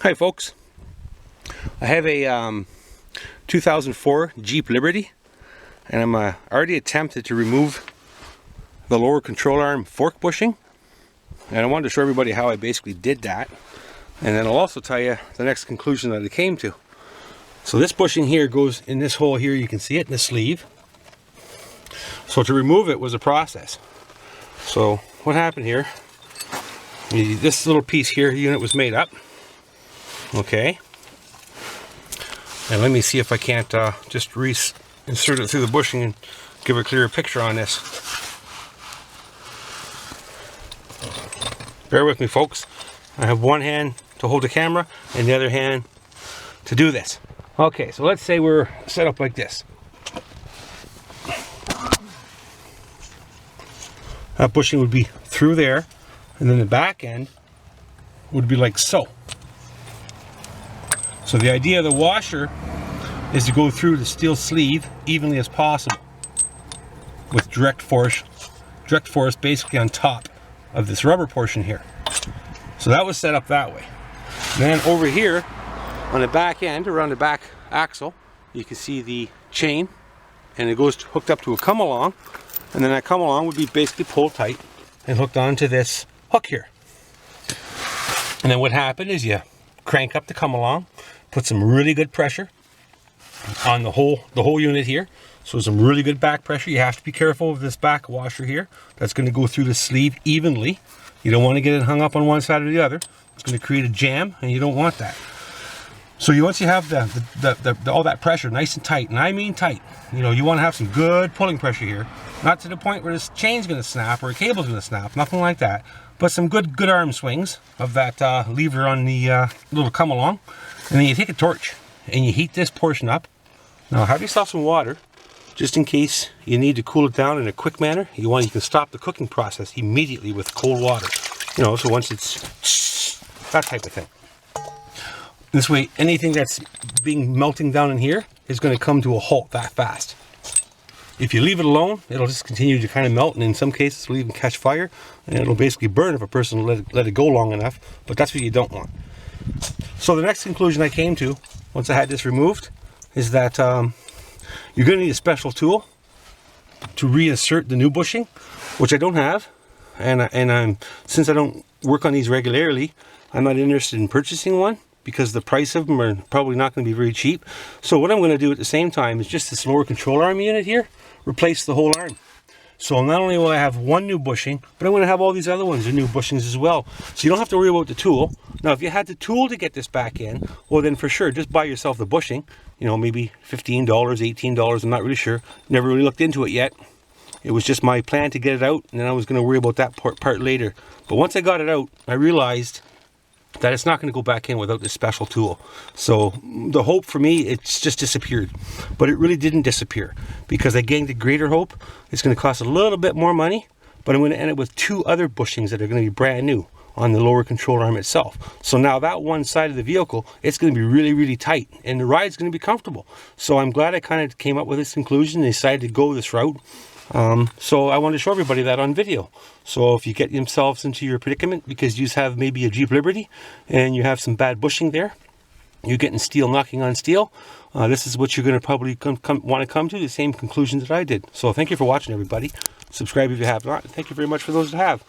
Hi folks, I have a 2004 Jeep Liberty, and I'm already attempted to remove the lower control arm fork bushing, and I wanted to show everybody how I basically did that, and then I'll also tell you the next conclusion that I came to. So this bushing here goes in this hole here, you can see it in the sleeve. So to remove it was a process. So what happened here, this little piece here, unit was made up. Okay, and let me see if I can't just insert it through the bushing and give a clearer picture on this. Bear with me folks, I have one hand to hold the camera and the other hand to do this. Okay, so let's say we're set up like this. That bushing would be through there, and then the back end would be like so. So the idea of the washer is to go through the steel sleeve evenly as possible with direct force basically on top of this rubber portion here. So that was set up that way. Then over here on the back end, around the back axle, you can see the chain, and it goes hooked up to a come along, and then that come along would be basically pulled tight and hooked onto this hook here. And then what happened is you crank up the come along, put some really good pressure on the whole unit here. So some really good back pressure. You have to be careful of this back washer here. That's going to go through the sleeve evenly. You don't want to get it hung up on one side or the other. It's going to create a jam, and you don't want that. So once you have all that pressure nice and tight, and I mean tight, you want to have some good pulling pressure here. Not to the point where this chain's going to snap or a cable's going to snap, nothing like that. But some good arm swings of that lever on the little come along. And then you take a torch and you heat this portion up. Now have yourself some water, just in case you need to cool it down in a quick manner. You can stop the cooking process immediately with cold water. So once it's that type of thing. This way, anything that's melting down in here is going to come to a halt that fast. If you leave it alone, it'll just continue to kind of melt, and in some cases it'll even catch fire, and it'll basically burn if a person let it go long enough, but that's what you don't want. So the next conclusion I came to, once I had this removed, is that you're going to need a special tool to reinsert the new bushing, which I don't have, and since I don't work on these regularly, I'm not interested in purchasing one, because the price of them are probably not going to be very cheap. So what I'm going to do at the same time is just this lower control arm unit here, replace the whole arm. So not only will I have one new bushing, but I'm going to have all these other ones, the new bushings as well. So you don't have to worry about the tool. Now if you had the tool to get this back in, well then for sure, just buy yourself the bushing. Maybe $15, $18, I'm not really sure. Never really looked into it yet. It was just my plan to get it out, and then I was going to worry about that part later. But once I got it out, I realized that it's not going to go back in without this special tool. So the hope for me, it's just disappeared. But it really didn't disappear, because I gained a greater hope. It's going to cost a little bit more money, but I'm going to end up with two other bushings that are going to be brand new on the lower control arm itself. So now that one side of the vehicle, it's going to be really tight, and the ride's going to be comfortable. So I'm glad I kind of came up with this conclusion and decided to go this route. So I want to show everybody that on video. So if you get yourselves into your predicament because you have maybe a Jeep Liberty and you have some bad bushing there, you're getting steel knocking on steel, this is what you're going to probably want to come to, the same conclusion that I did. So thank you for watching, everybody. Subscribe if you have not. Thank you very much for those that have.